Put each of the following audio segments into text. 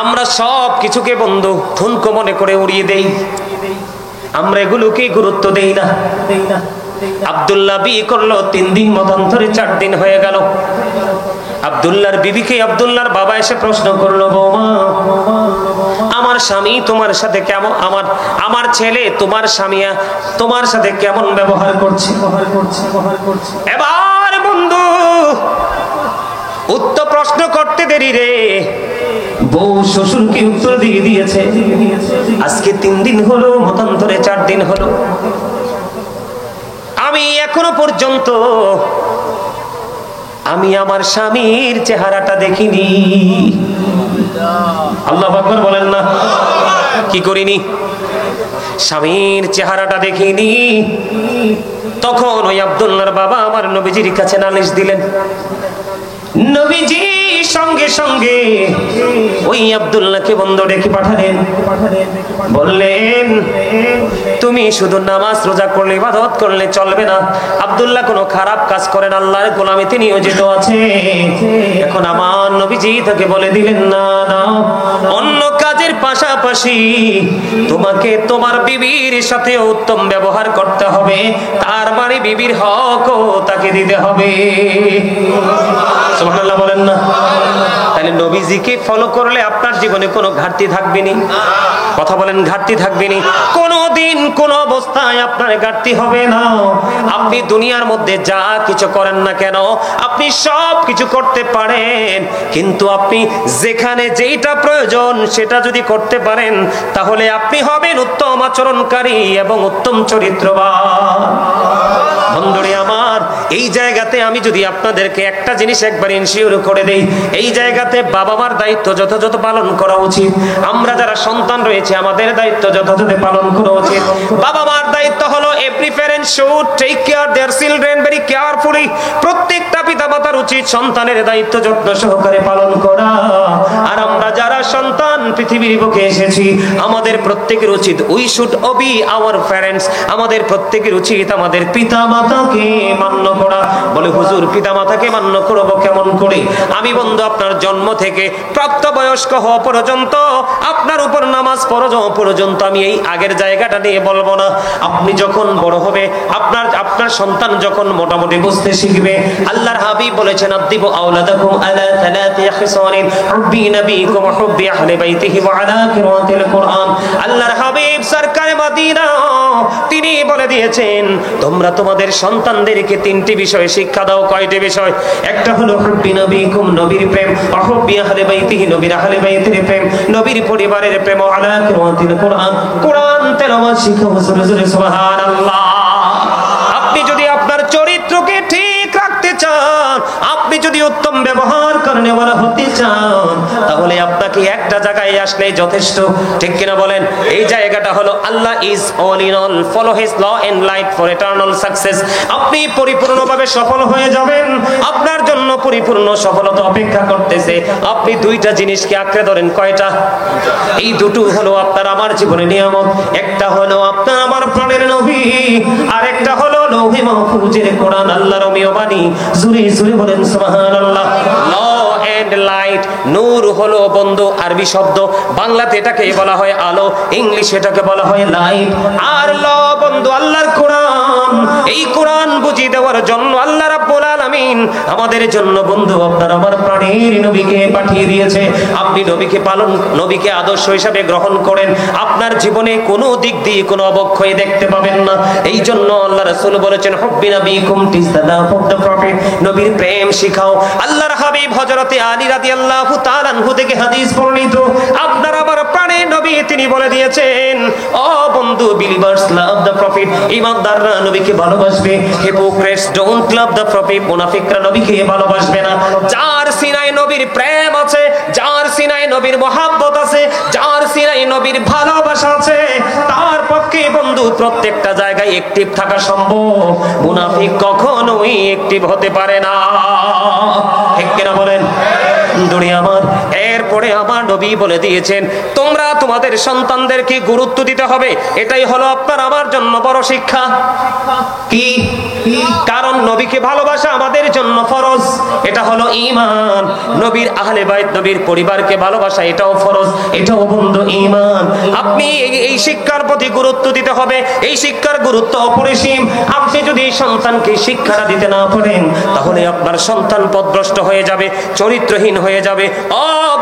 আমরা সব কিছুকে বন্ধু ঠুনকো মনে করে উড়িয়ে দেই, আমরা এগুলোকে গুরুত্ব দেই না। আব্দুল্লাহ বিয়ে করলো 3 দিন, মতান্তরে 4 দিন হয়ে গেল। আব্দুল্লাহর বিবিকে আব্দুল্লাহর বাবা এসে প্রশ্ন করলো, বৌমা আমার স্বামী তোমার সাথে কেমন, আমার ছেলে তোমার স্বামী তোমার সাথে কেমন ব্যবহার করছে? এবার বন্ধু উত্তর প্রশ্ন করতে দেরি রে, বউ শ্বশুরকে উত্তর দিয়ে দিয়েছে। আজকে 3 দিন হলো, মতান্তরে 4 দিন হলো, আমি এখনো পর্যন্ত আমি আমার স্বামীর চেহারাটা দেখিনি। আল্লাহু আকবার বলেন না, কি করিনি? স্বামীর চেহারাটা দেখিনি। তখন ওই আব্দুল্লাহর বাবা আমার নবীজির কাছে নালিশ দিলেন। নবীজি সঙ্গে সঙ্গে ওই আব্দুল্লাহকে বন্ধু ডেকে পাঠালেন, বললেন তুমি শুধু নামাজ রোজা করলে, ইবাদত করলে চলবে না। আব্দুল্লাহ কোনো খারাপ কাজ করেন, আল্লাহর গোলামিতে নিয়োজিত আছে। এখন আমার নবীজি তাকে বলে দিলেন, না না, অন্য কাজের পাশাপাশি তোমাকে তোমার বিবির সাথে উত্তম ব্যবহার করতে হবে, তার মানে বিবির হকও তাকে দিতে হবে। সুবহানাল্লাহ বলেন না? তাহলে নবীজিকে ফলো করলে আপনার জীবনে কোনো ঘাটতি থাকবে না। কথা বলেন, ঘাটতি থাকবে না। কোনোদিন কোনো অবস্থায় আপনার ঘাটতি হবে না। আপনি দুনিয়ার মধ্যে যা কিছু করেন না কেন, আপনি সব কিছু করতে পারেন, কিন্তু আপনি যেখানে যেটা প্রয়োজন সেটা যদি করতে পারেন, তাহলে আপনি হবেন উত্তম আচরণকারী এবং উত্তম চরিত্রবান। বন্ধুরে আমার, এই জায়গাতে আমি যদি আপনাদেরকে একটা জিনিস একবার ইনশিওর করে দেই, এই জায়গাতে বাবা মার দায়িত্ব যথাযথ পালন করা উচিত। আমরা যারা সন্তান রয়েছে আমাদের দায়িত্ব যথাযথ পালন করা উচিত। বাবা মার দায়িত্ব হলো every parent should take care their children very carefully. প্রত্যেকটা পিতামাতার উচিত সন্তানের দায়িত্ব যত্ন সহকারে পালন করা। আর আমরা যারা সন্তান পৃথিবীর বুকে এসেছি, আমাদের প্রত্যেকের উচিত we should Obi our parents. আমাদের প্রত্যেকের উচিত আমাদের পিতামাতাকে মান্য করা। বলে হুজুর পিতামাতাকে মান্য করব কেমন করে? আমি বন্ধু আপনার জন্ম থেকে প্রাপ্তবয়স্ক হওয়া পর্যন্ত, আপনার উপর নামাজ ফরজ হওয়া পর্যন্ত আমি এই আগের জায়গাটা নিয়ে বলবো না। আপনি যখন বড় হবে, আপনার সন্তান যখন মোটামুটি বুঝতে শিখবে, আল্লাহর হাবিব বলেছেন আদিবু আওলাদাকুম আলা সালাতি খিসালিন হুব্বি নবীকুম হুব্বি আহলি বাইতিহি ওয়া আলা কিরাতিল কুরআন। আল্লাহর হাবিব সরকারে মদিনা তিনি বলে দিয়েছেন, তোমরা তোমাদের সন্তানদেরকে 3টি বিষয়ে শিক্ষা দাও। কয়টি বিষয়? একটা হলো হুব্বি নবীকুম, নবীর প্রেম, হুব্বি আহলি বাইতিহি, নবীর আহলি বাইতের প্রেম, নবীর পরিবারের প্রেম, আলা কিরাতিল কুরআন, কোরআন তেলাওয়াত শিখাও। সুবহানাল্লাহ। আপনি যদি আপনার চরিত্রকে ঠিক রাখতে চান, আপনি যদি উত্তম ব্যবহার করতে হতে চান, তাহলে আপনাকে একটা জায়গায় আসলে যথেষ্ট। ঠিক কিনা বলেন? এই জায়গাটা হলো Allah is all in all, follow his law and light for eternal success. আপনি পরিপূর্ণভাবে সফল হয়ে যাবেন, আপনার জন্য পরিপূর্ণ সফলতা অপেক্ষা করতেছে। আপনি 2টা জিনিসকে আঁকড়ে ধরেন। কয়টা? এই দুটো হলো আপনার আমার জীবনে নিয়ামত। একটা হলো আপনার আমার প্রাণের নবী, আর একটা হলো লৌহে মাহফুজের কোরআন, আল্লাহর অমীয় বাণী। জোরে জোরে বলেন সুবহানাল্লাহ। ল এন্ড লাইট, নূর হলো বন্ধু আরবি শব্দ, বাংলাতে এটাকে বলা হয় আলো, ইংলিশে এটাকে বলা হয় লাইট। আর ল বন্ধু আল্লাহর কোরআন। এই কোরআন বুঝিয়ে দেওয়ার জন্য আল্লাহ রাব্বুল আলামিন আমাদের জন্য বন্ধু আপনার আমার প্রাণের নবীকে পাঠিয়ে দিয়েছে। আপনি নবীকে আদর্শ হিসাবে গ্রহণ করেন, আপনার জীবনে কোনো দিক দিয়ে কোনো অবক্ষয় দেখতে পাবেন না। এই জন্য আল্লাহ রাসূল বলেছেন হুব্বি নবীকুম teach the love of the prophet, নবীর প্রেম শিখাও। আল্লাহর হাবিব হযরতে আলী রাদিয়াল্লাহু তাআলা আনহু থেকে হাদিস বর্ণিত, আপনার আমার প্রাণের নবী তিনি বলে দিয়েছেন, ও বন্ধু বিলিভার্স লাভ দ্য প্রফেট, ঈমানদাররা নবীকে ভালোবাসবে। Hypocrites don't love the prophet, মুনাফিকরা নবীকে ভালোবাসবে না। যার সিনায় নবীর প্রেম আছে, যার সিনায় নবীর মহব্বত আছে, যার সিনায় নবীর ভালোবাসা আছে, তার পক্ষে বন্ধু প্রত্যেকটা জায়গায় অ্যাক্টিভ থাকা সম্ভব। মুনাফিক কখনোই অ্যাক্টিভ হতে পারে না। ঠিক কিনা বলেন? দুনিয়া আমার। এরপর এরপরে আমার নবী বলে দিয়েছেন, তোমরা তোমাদের সন্তানদেরকে গুরুত্ব দিতে হবে। এটাই হলো আপনার আমার জন্য বড় শিক্ষা। কি? কারণ নবীকে ভালোবাসা আমাদের জন্য ফরজ, এটা হলো ঈমান। নবীর আহলে বাইত, নবীর পরিবারকে ভালোবাসা এটাও ফরজ, এটাও বন্ধু ঈমান। আপনি এই শিক্ষার প্রতি গুরুত্ব দিতে হবে, এই শিক্ষার গুরুত্ব অপরিসীম। আপনি যদি সন্তানকে শিক্ষাটা দিতে না পারেন, তাহলে আপনার সন্তান পথভ্রষ্ট হয়ে যাবে, চরিত্রহীন হয়ে যাবে,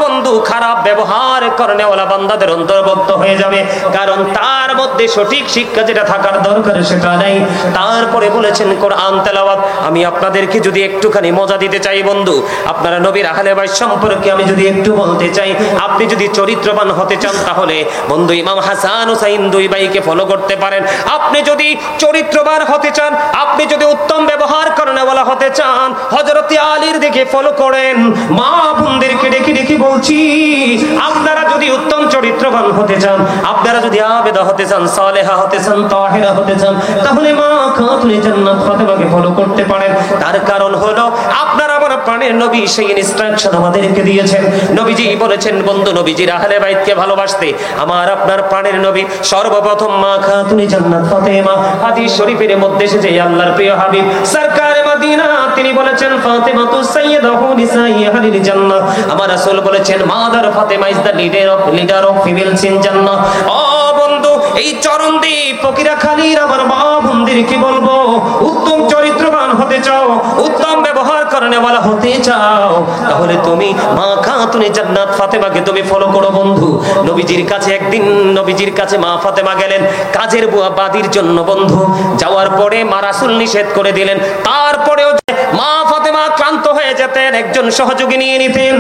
বন্ধু খারাপ ব্যবহার করেনেওয়ালা বান্দাদের অন্তর্ভুক্ত হয়ে যাবে। কারণ তার মধ্যে সঠিক শিক্ষা যেটা থাকার দরকার সেটা নেই। তারপরে বলেছেন কোরআন তেলাওয়াত। আমি আপনাদেরকে যদি একটুখানি মজা দিতে চাই বন্ধু, আপনারা নবীর আহলে বাইত সম্পর্কে আমি যদি একটু বলতে চাই, আপনি যদি চরিত্রবান হতে চান তাহলে বন্ধু ইমাম হাসান হুসাইন দুই ভাইকে ফলো করতে পারেন। আপনি যদি চরিত্রবান হতে চান, আপনি যদি উত্তম ব্যবহার করেনেওয়ালা হতে চান, হযরত আলীর দিকে ফলো করেন। মা বোনদেরকে ডেকে ডেকে বলছি, আপনারা যদি উত্তম চরিত্রবান হতে চান, আপনারা যদি আবেদা হতে চান, সালেহা হতে চান, তাহেরা হতে চান, তাহলে মা খাতুনে জান্নাত ফাতেমাকে ফলো করতে পারেন। তার কারণ হলো আপনারা আমার প্রাণের নবী সেই ইনস্ট্রাকশন আমাদেরকে দিয়েছেন। নবীজি বলেছেন বন্ধু নবীজির আহলে বাইতকে ভালোবাসতে আমার আপনার প্রাণের নবী সর্বপ্রথম মা খাতুনে জান্নাত ফাতেমা। হাদিস শরীফের মধ্যে এসেছে আল্লাহর প্রিয় হাবিব সরকারে মদিনা তিনি বলেছেন ফাতেমাতু সাইয়্যিদাতু নিসাই আহলিল জান্নাহ। আমার রাসূল বলেছেন mother Fatema is the leader of females in জান্নাহ। ও বন্ধু, এই চরণদ্বীপ ফকিরাখালীর আমার মা বোনদেরকে বলবো, উত্তম চরিত্রবান হতে চাও, উত্তম ব্যবহার করেনেওয়ালা হতে চাও, তাহলে তুমি মা খাতুনে জান্নাত ফাতেমাকে তুমি ফলো করো বন্ধু। নবীজির কাছে একদিন নবীজির কাছে মা ফাতেমা গেলেন কাজের বুয়া বাদির জন্য বন্ধু। যাওয়ার পরে মা রাসূল নিষেধ করে দিলেন। তারপরেও মা ফাতেমা ক্লান্ত হয়ে যেতেন, একজন সহযোগী নিয়ে নিতেন।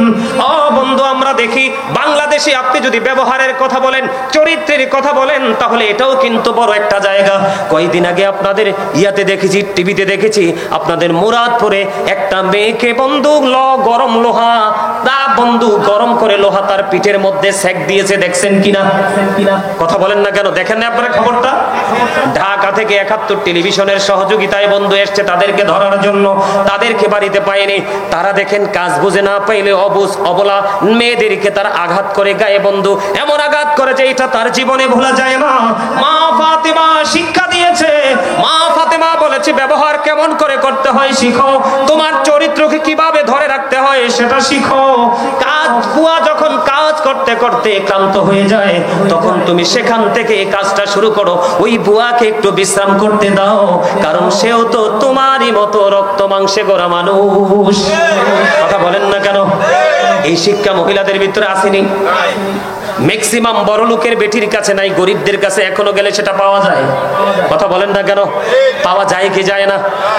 বন্ধু, আমরা দেখি বাংলাদেশে আপনি যদি ব্যবহারের কথা বলেন, চরিত্রের কথা বলেন, তাহলে এটাও কিন্তু বড় একটা জায়গা। কয়েকদিন আগে আপনাদের ইয়াতে দেখেছি, টিভিতে দেখেছি, আপনাদের মুরাদপুরে একটা মেয়েকে বন্ধু গরম লোহা বন্ধু গরম করে লোহা তার পিঠের মধ্যে সেক দিয়েছে। দেখছেন কিনা? কথা বলেন না কেন? দেখেন না আপনারা খবরটা? ঢাকা থেকে 71 টেলিভিশনের সহযোগিতায় বন্ধু এসছে তাদেরকে ধরার জন্য, তাদেরকে বাড়িতে পায়নি। তারা দেখেন কাজ বুঝে না পাইলে অবুঝ অবলা মেয়েদেরকে তারা আঘাত করে গায়ে বন্ধু, এমন আঘাত করে যে এটা তার জীবনে ভোলা যায় না। মা ফাতেমা শিক্ষা দিয়েছে, মা ফাতেমা বলেছে ব্যবহার কেমন করে করতে হয় শিখো, তোমার চরিত্রকে কিভাবে ধরে রাখতে হয় সেটা শিখো। কাজ বুয়া যখন কাজ করতে করতে ক্লান্ত হয়ে যায়, তখন তুমি সেখান থেকে কাজটা শুরু করো, ওই বুয়াকে একটু বিশ্রাম করতে দাও, কারণ সেও তো তোমারই মতো রক্ত মাংসে গড়া মানুষ। কথা বলেন না কেন? এই শিক্ষা মহিলাদের ভিতরে আসেনি? ম্যাক্সিমাম বড় লোকের বেটির কাছে নাই, গরিবদের কাছে এখনো গেলে সেটা পাওয়া যায়। কথা বলেন না কেন? পাওয়া যায় কি যায় না?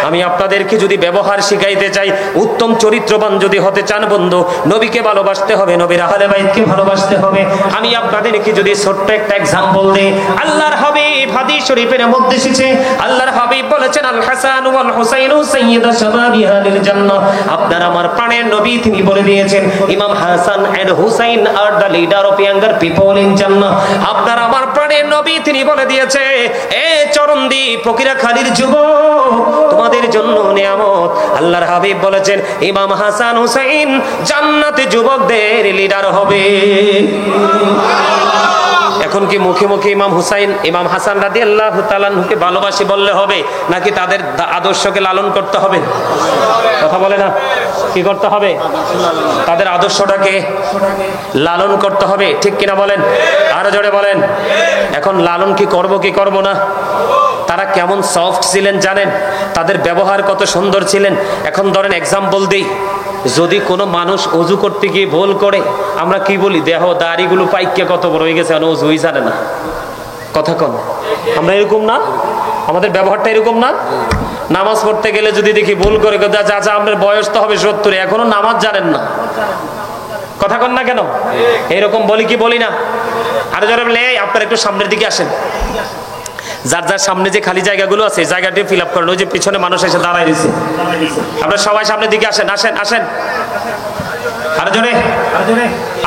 আমি আপনাদেরকে যদি ব্যবহার শিখাইতে চাই, উত্তম চরিত্রবান যদি হতে চান বন্ধু, নবীকে ভালোবাসতে হবে, নবীর আহলে বাইতকে ভালোবাসতে হবে। আমি আপনাদেরকে যদি ছোট্ট একটা এক্সাম্পল দেই, আল্লাহর হাবিব হাদিস শরীফের মধ্যে এসেছে, আল্লাহর হাবিব বলেছেন আল হাসান ওয়াল হুসাইন সাইয়্যিদা শাবাবি আহলিল জান্নাহ। আপনার আমার প্রাণের নবী তিনি বলে দিয়েছেন Imam Hasan and Husain are the leader of younger people in Jannah. আপনার আমার প্রাণের নবী তিনি বলে দিয়েছে, এ চরণদ্বীপ ফকিরাখালীর যুবক, তোমাদের জন্য নিয়ামত। আল্লাহর হাবিব বলেছেন ইমাম হাসান হুসাইন জান্নাতে যুবকদের লিডার হবে। এখন কি মুখে মুখে ইমাম হুসাইন ইমাম হাসান রাদিয়াল্লাহু তাআলা আনহুকে ভালোবাসি বললে হবে, নাকি তাদের আদর্শকে লালন করতে হবে? কথা বলে না? কি করতে হবে? তাদের আদর্শটাকে লালন করতে হবে, ঠিক কিনা বলেন? আরো জোরে বলেন। এখন লালন কি করব কি করব না? তারা কেমন সফট ছিলেন জানেন? তাদের ব্যবহার কত সুন্দর ছিলেন। এখন ধরেন এক্সাম্পল দিই, যদি কোনো মানুষ অজু করতে গিয়ে ভুল করে, আমরা কি বলি? দেহ দাড়িগুলো পাইকে কত বড় হয়ে গেছে, অজুই জানে না। কথা কন, আমরা এরকম না? আমাদের ব্যবহারটা এরকম না? নামাজ পড়তে গেলে যদি দেখি ভুল করে, চাচা আপনার বয়স তো হবে 70, এখনো নামাজ জানেন না। কথা কন না কেন? এরকম বলি কি বলি না? আর যারা বলে আপনারা একটু সামনের দিকে আসেন, যার যার সামনে যে খালি জায়গাগুলো আছে জায়গাটি ফিল আপ করেন। ওই যে পিছনে মানুষ এসে দাঁড়ায় রয়েছে, আপনারা সবাই সামনের দিকে আসেন, আসেন আসেন, আরো জোরে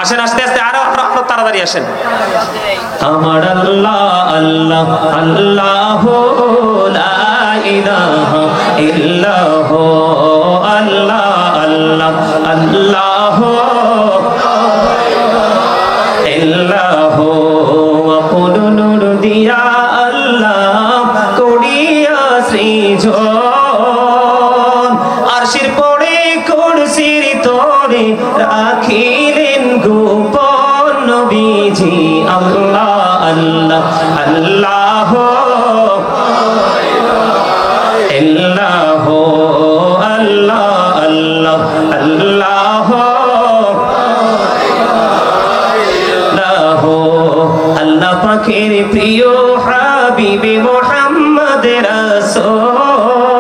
আসেন, আস্তে আস্তে আরো আরো তাড়াতাড়ি আসেন। আমার আল্লাহ আল্লাহ আল্লাহ লা ইলাহা ইল্লাহু আল্লাহ আল্লাহ আল্লাহ নবীজি আল্লাহ আল্লাহ আল্লাহ আল্লাহ আল্লাহ আল্লাহ আল্লাহ পাকের প্রিয় হাবিবে মুহাম্মদ রাসূল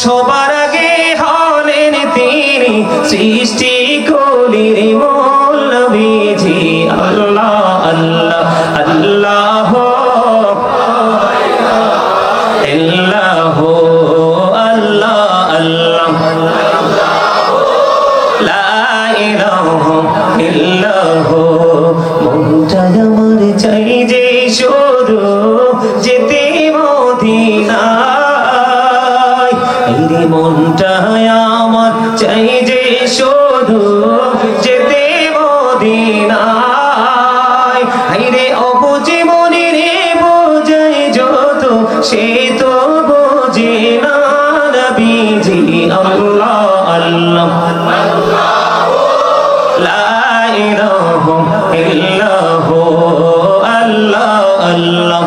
সবার আগে হলেন তিনি সৃষ্টি কুলের মূল নবীজি আল্লাহ আল্লাহ আল্লাহ আল্লাহ আল্লাহ আল্লাহ লা ইলাহা ইল্লাল্লাহ মনটা আমার চাই যে শুধু যেতে মদিনায় এই মনটা আমার চাই যে শুধু যেতে মদিনায় হায়রে অবুঝে মনে রে বোঝাই যত সে তো বোঝে না নবীজি আল্লাহ আল্লাহ লা ইলাহা ইল্লাল্লাহ আল্লাহ আল্লাহ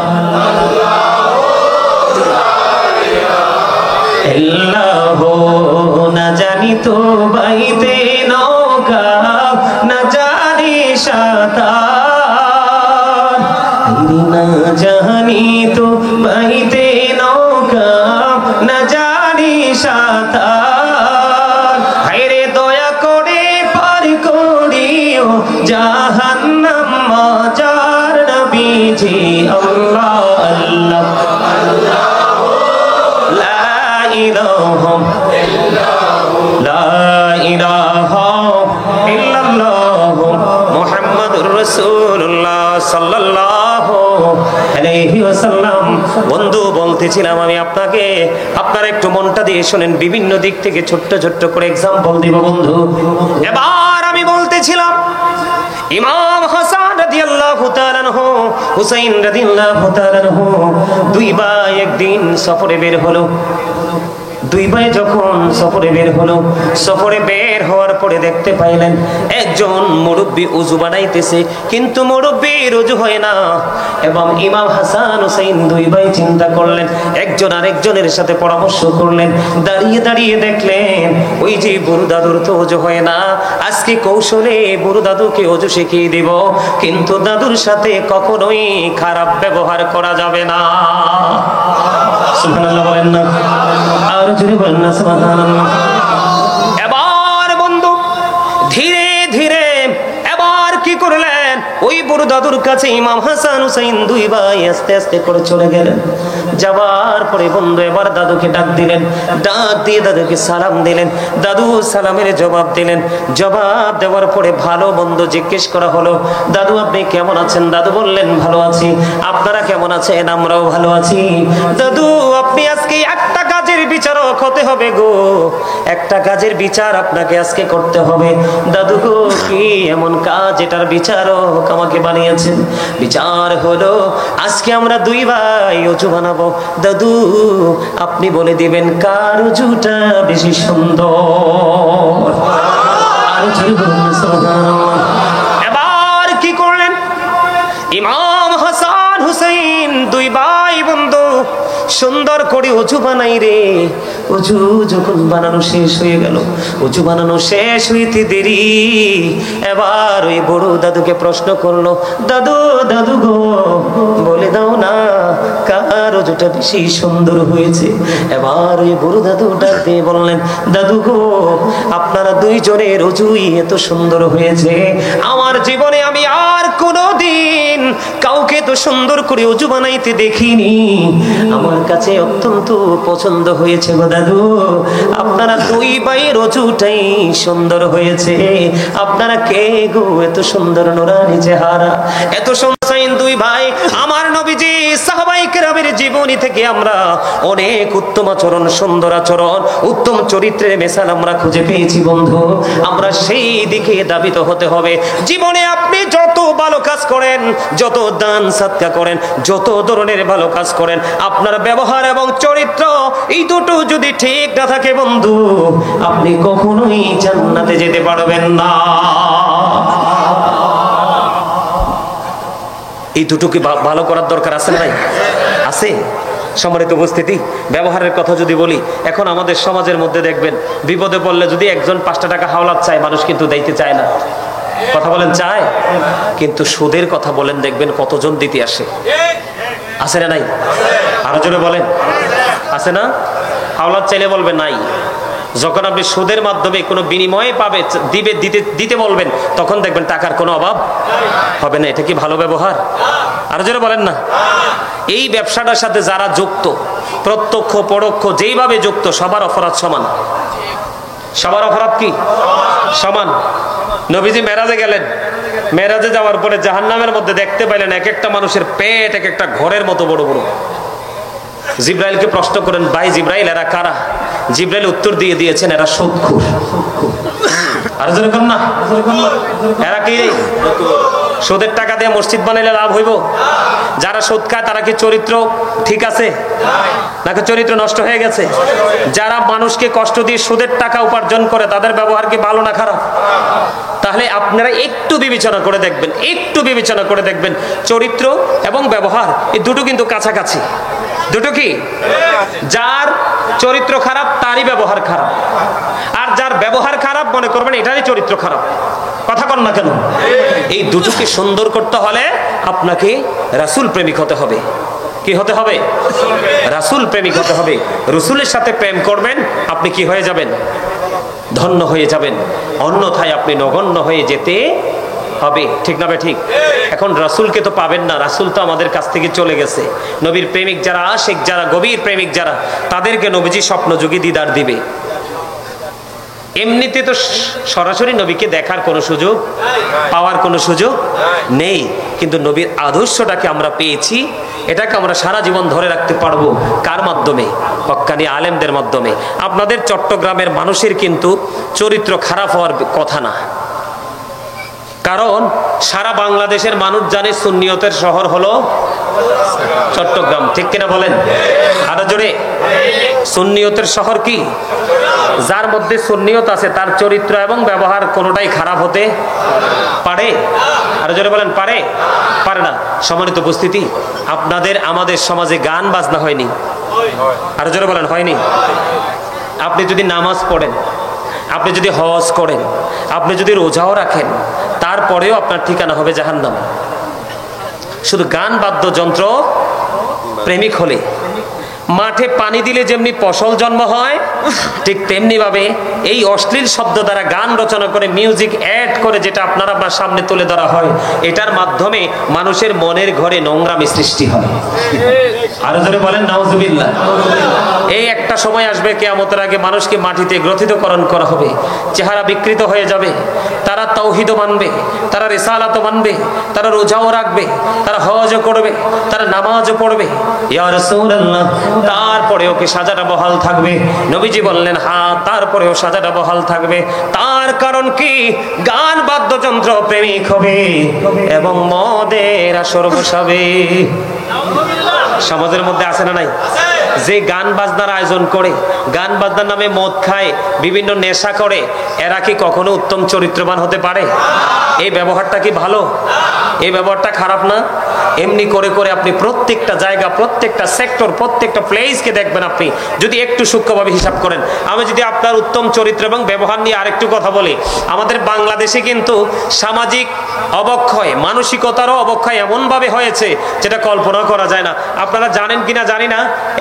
আল্লাহ না জানি তো বাইতে নৌকা না জানি সাঁতার না জানি তো বাইতে নৌকা না জানি সাঁতার হায়রে দয়া করে পার করিও জাহান্নাম মাজার নবীজি আল্লাহ আল্লাহ লা ইলাহা লা ইলাহা ইল্লাল্লাহ মুহাম্মাদুর রাসূলুল্লাহ সাল্লাল্লাহু আলাইহি ওয়াসাল্লাম। বন্ধু বলতেছিলাম আমি আপনাকে, আপনারা একটু মনটা দিয়ে শুনেন, বিভিন্ন দিক থেকে ছোট্ট ছোট্ট করে एग्जांपल দিব বন্ধু। এবার আমি বলতেছিলাম ইমাম হাসান রাদিয়াল্লাহু তাআলা আনহু হুসাইন রাদিয়াল্লাহু তাআলা আনহু দুই ভাই একদিন সফরে বের হলো। দুই ভাই যখন সফরে বের হলো, সফরে বের হওয়ার পরে দেখতে পাইলেন একজন মুরব্বী উযু বানাইতেছে, কিন্তু মুরব্বীর উযু হয় না। এবং ইমাম হাসান হুসাইন দুই ভাই চিন্তা করলেন, একজন আরেকজনের সাথে পরামর্শ করলেন, দাঁড়িয়ে দাঁড়িয়ে দেখলেন ওই যে বুড়ো দাদুর তো উযু হয় না, আজকে কৌশলে বুড়ো দাদুকে উযু শিখিয়ে দিব, কিন্তু দাদুর সাথে কখনোই খারাপ ব্যবহার করা যাবে না। সুবহানাল্লাহ বলেন না, আর জোরে বলেন না সুবহানাল্লাহ। এবার বন্ধু ধীরে ধীরে এবার কি করলেন, ওই বুড়ো দাদুর কাছে ইমাম হাসান হুসাইন দুই ভাই আস্তে আস্তে করে চলে গেলেন। যাওয়ার পরে বন্ধু এবার দাদুকে ডাক দিলেন, ডাক দিয়ে দাদুকে সালাম দিলেন। দাদু সালামের জবাব দিলেন। জবাব দেওয়ার পরে ভালো মন্দ জিজ্ঞেস করা হলো, দাদু আপনি কেমন আছেন? দাদু বললেন ভালো আছি। আপনারা কেমন আছেন? আমরাও ভালো আছি। দাদু আপনি আজকে একটা কাজের বিচারক হতে হবে গো, একটা কাজের বিচার আপনাকে আজকে করতে হবে। দাদু গো কি এমন কাজ এটার বিচারক আমাকে বানিয়েছেন? বিচার হলো আজকে আমরা দুই ভাই অজু বানাবো। দাদু আপনি বলে দিবেন কার অজুটা বেশি সুন্দর। আর সুবহানাল্লাহ। এবার কি করলেন, ইমাম হাসান হুসাইন দুই ভাই বন্ধু সুন্দর করে অজু বানাই রে। অজু যখন বানানো শেষ হয়ে গেল, অজু বানানো শেষ হইতে দেরি, এবার ওই বড় দাদুকে প্রশ্ন করলো, দাদু দাদু গো বলে দাও না কার অজুটা বেশি সুন্দর হয়েছে? এবার ওই বড় দাদু ডাক দিয়ে বললেন, দাদু গো আপনারা দুইজনের অজুই এত সুন্দর হয়েছে, আমার জীবনে আমি আর কোনোদিন কাউকে তো সুন্দর করে অজু বানাইতে দেখিনি, আমার কাছে অত্যন্ত পছন্দ হয়েছে গো দাদু। আপনারা দুই ভাইয়ের অজুটাই সুন্দর হয়েছে। আপনারা কে গো এত সুন্দর নুরানি চেহারা, এত সুন্দর দুই ভাই? আমার নবীজি সাহাবায়ে কেরামের জীবনী থেকে আমরা অনেক উত্তম আচরণ, সুন্দর আচরণ, উত্তম চরিত্রের মিসাল আমরা খুঁজে পেয়েছি বন্ধু। আমরা সেই দিকে দাবিত হতে হবে। জীবনে আপনি যত ভালো কাজ করেন, যত দান সদকা করেন, যত ধরনের ভালো কাজ করেন, আপনার ব্যবহার এবং চরিত্র এই দুটো যদি ঠিক না থাকে বন্ধু, আপনি কখনোই জান্নাতে যেতে পারবেন না। এই দুটোকে ভালো করার দরকার আছে না? আছে। সম্মানিত উপস্থিতি, ব্যবহারের কথা যদি বলি, এখন আমাদের সমাজের মধ্যে দেখবেন বিপদে পড়লে যদি একজন 5টা টাকা হাওলাত চায়, মানুষ কিন্তু দিতে চায় না। কথা বলেন চায়? কিন্তু সুদের কথা বলেন, দেখবেন কতজন দিতে আসে। আছে না নাই? আরো জোরে বলেন, আছে না? হাওলাত চাইলে বলবে নাই। যখন আপনি সুদের মাধ্যমে কোনো বিনিময়ে পাবে দিতে বলবেন, তখন দেখবেন টাকার কোনো অভাব হবে না। এটা কি ভালো ব্যবহার? আরো জোরে বলেন না। এই ব্যবসাটার সাথে যারা যুক্ত, প্রত্যক্ষ পরোক্ষ যেইভাবে যুক্ত, সবার অপরাধ সমান। সবার অপরাধ কি সমান? নবীজি মেরাজে গেলেন, মেরাজে যাওয়ার পরে জাহান্নামের মধ্যে দেখতে পাইলেন এক একটা মানুষের পেট এক একটা ঘরের মতো বড় বড়। জিব্রাইলকে প্রশ্ন করেন, ভাই জিব্রাইল, এরা কারা? জিব্রাইল উত্তর দিয়ে দিয়েছেন, এরা সুদখোর। আর জোরে কোন না, এরা কি সুদের টাকা দিয়ে মসজিদ বানাইলে লাভ হইব? যারা সুদ খায় তারা কি চরিত্র ঠিক আছে নাকি চরিত্র নষ্ট হয়ে গেছে? যারা মানুষকে কষ্ট দিয়ে সুদের টাকা উপার্জন করে, তাদের ব্যবহার কি ভালো না খারাপ? তাহলে আপনারা একটু বিবেচনা করে দেখবেন, একটু বিবেচনা করে দেখবেন, চরিত্র এবং ব্যবহার এই দুটো কিন্তু কাছাকাছি। দুটো কি? যার চরিত্র খারাপ তারই ব্যবহার খারাপ, আর যার ব্যবহার খারাপ মনে করবেন এটারই চরিত্র খারাপ। কথা কন না কেন? এই দুটোকে সুন্দর করতে হলে আপনাকে রাসূল প্রেমিক হতে হবে। কি হতে হবে? রাসূল প্রেমিক হতে হবে। রাসূলের সাথে প্রেম করবেন, আপনি কি হয়ে যাবেন? ধন্য হয়ে যাবেন। অন্যথায় আপনি নগণ্য হয়ে যেতে হবে। ঠিক না? ঠিক। এখন রাসূলকে তো পাবেন না, রাসূল তো আমাদের কাছ থেকে চলে গেছে। নবীর প্রেমিক যারা, আশিক যারা, গভীর প্রেমিক যারা, তাদেরকে নবীজি স্বপ্নযোগী দিদার দিবে। এমনিতে তো সরাসরি নবীকে দেখার কোনো সুযোগ, পাওয়ার কোনো সুযোগ নেই, কিন্তু নবীর আদর্শটাকে আমরা পেয়েছি। এটাকে আমরা সারা জীবন ধরে রাখতে পারবো। কার মাধ্যমে? হক্কানি আলেমদের মাধ্যমে। আপনাদের চট্টগ্রামের মানুষের কিন্তু চরিত্র খারাপ হওয়ার কথা না, কারণ সারা বাংলাদেশের মানুষ জানে সুন্নিয়তের শহর হলো চট্টগ্রাম। ঠিক কিনা বলেন? আরো জোরে, সুন্নিয়তের শহর কি? যার মধ্যে সুন্নিয়ত আছে তার চরিত্র এবং ব্যবহার কোনোটাই খারাপ হতে পারে? আরো জোরে বলেন, পারে? পারে না। সম্মানিত উপস্থিতি, আপনাদের আমাদের সমাজে গান বাজনা হয়নি? আরো জোরে বলেন, হয়নি? আপনি যদি নামাজ পড়েন, আপনি যদি হজ করেন, আপনি যদি রোজাও রাখেন, তারপরেও আপনার ঠিকানা হবে জাহান্নাম। শুধু গান বাদ্যযন্ত্র প্রেমিক হলে, মাঠে পানি দিলে যেমনি ফসল জন্ম হয়, ঠিক তেমনি ভাবে এই অশ্লীল শব্দ দ্বারা গান রচনা করে, মিউজিক অ্যাড করে, যেটা আপনার সামনে তুলে ধরা হয়, এটার মাধ্যমে মানুষের মনের ঘরে নোংরামি সৃষ্টি হয়। আরো জোরে বলেন নাউজুবিল্লাহ। এই একটা সময় আসবে কিয়ামতের আগে মানুষকে মাটিতে গ্রথিতকরণ করা হবে, চেহারা বিকৃত হয়ে যাবে। তারা তাওহীদও মানবে, তারা রিসালাতও মানবে, তারা রোজাও রাখবে, তারা হজও করবে, তারা নামাজও পড়বে। ইয়া রাসূলুল্লাহ, তারপরেও কি সাজাটা বহাল থাকবে? নবীজি বললেন, হ্যাঁ, তারপরেও সাজাটা বহাল থাকবে। তার কারণ কি? গান বাদ্যযন্ত্র প্রেমিক হবে এবং মদের আসর বসাবে। সমাজের মধ্যে আছে না নাই? যে গান বাজনার আয়োজন করে, গান বাজনার নামে মদ খায়, বিভিন্ন নেশা করে, এরা কি কখনো উত্তম চরিত্রবান হতে পারে? এই ব্যবহারটা কি ভালো? এই ব্যবহারটা খারাপ না? এমনি করে করে আপনি প্রত্যেকটা জায়গা, প্রত্যেকটা সেক্টর, প্রত্যেকটা প্লেসকে দেখবেন। আপনি যদি একটু সূক্ষ্মভাবে হিসাব করেন, আমি যদি আপনার উত্তম চরিত্র এবং ব্যবহার নিয়ে আরেকটু কথা বলি, আমাদের বাংলাদেশে কিন্তু সামাজিক অবক্ষয়, মানসিকতারও অবক্ষয় এমনভাবে হয়েছে যেটা কল্পনা করা যায় না। আপনারা জানেন কিনা জানি না,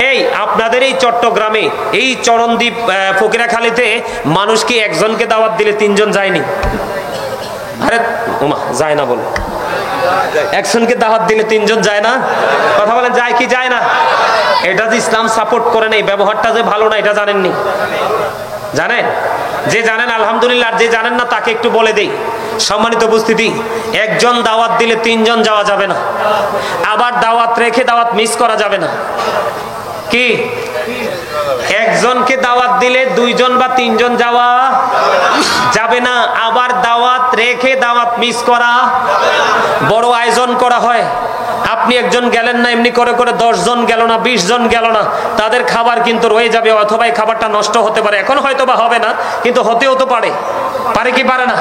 এই আপনাদের এই চট্টগ্রামে, এই চরণদ্বীপ ফকিরাখালীতে মানুষ কি একজনকে দাওয়াত দিলে 3 জন যায়নি? আরে ওমা, যায় না বলে, একজনকে দাওয়াত দিলে 3 জন যায় না? কথা বলেন, যায় কি যায় না? এটা যে ইসলাম সাপোর্ট করে না, এই ব্যবহারটা যে ভালো না, এটা জানেননি? জানেন? যে জানেন আলহামদুলিল্লাহ, আর যে জানেন না তাকে একটু বলে দেই। সম্মানিত উপস্থিতি, একজন দাওয়াত দিলে 3 জন যাওয়া যাবে না, আবার দাওয়াত রেখে দাওয়াত মিস করা যাবে না। কি? একজনকে দাওয়াত দিলে 2 জন বা 3 জন যাওয়া যাবে না, আবার দাওয়াত রেখে দাওয়াত মিস করা। বড় আয়োজন করা হয়, আপনি একজন গেলেন না, এমনি করে করে 10 জন গেল না, 20 জন গেল না, তাদের খাবার কিন্তু রয়ে যাবে, অথবা এই খাবারটা নষ্ট হতে পারে। এখন হয়তো বা হবে না, কিন্তু হতেও তো পারে। পারে কি পারে না?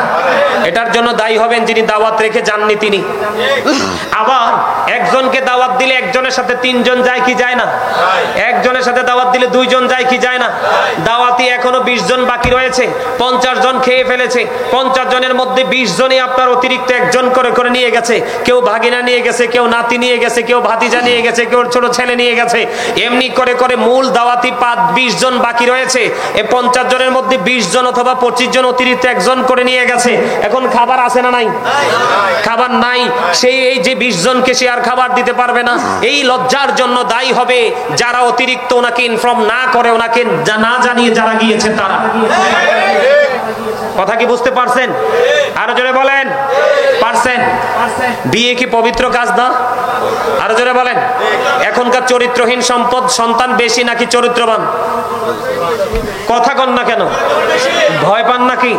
এটার জন্য দায়ী হবেন যিনি দাওয়াত রেখে যাননি তিনি। আবার একজনকে দাওয়াত দিলে একজনের সাথে 3 জন যায় কি যায় না? একজনের সাথে দাওয়াত দিলে 2 জন যায় কি যায় না? দাওয়াতি এখনো 20 জন বাকি রয়েছে, 50 জন খেয়ে ফেলেছে। 50 জনের মধ্যে 20 জনই আপনার অতিরিক্ত একজন করে করে নিয়ে গেছে। কেউ ভাগিনা নিয়ে গেছে, কেউ নাতি নিয়ে গেছে, কেউ ভাতিজা নিয়ে গেছে, কেউ ছোট ছেলে নিয়ে গেছে। এমনি করে করে মূল দাওয়াতি 20 জন বাকি রয়েছে। এই 50 জনের মধ্যে 20 জন অথবা 25 জন অতিরিক্ত একজন করে নিয়ে গেছে। এখন খাবার আছে না নাই? খাবার নাই। সেই এই যে 20 জনকে সে আর খাবার দিতে পারবে না। এই লজ্জার জন্য দায়ী হবে যারা অতিরিক্ত ওনাকে ইনফর্ম না করে, ওনাকে না জানিয়ে যারা গিয়েছে তারা। কথা কি বুঝতে পারছেন? আরো জোরে বলেন, পারছেন? বিয়ে কি পবিত্র কাজ না? আরো জোরে বলেন। এখনকার চরিত্রহীন সন্তান বেশি নাকি চরিত্রবান? কথা কন না কেন? ভয় পান নাকি?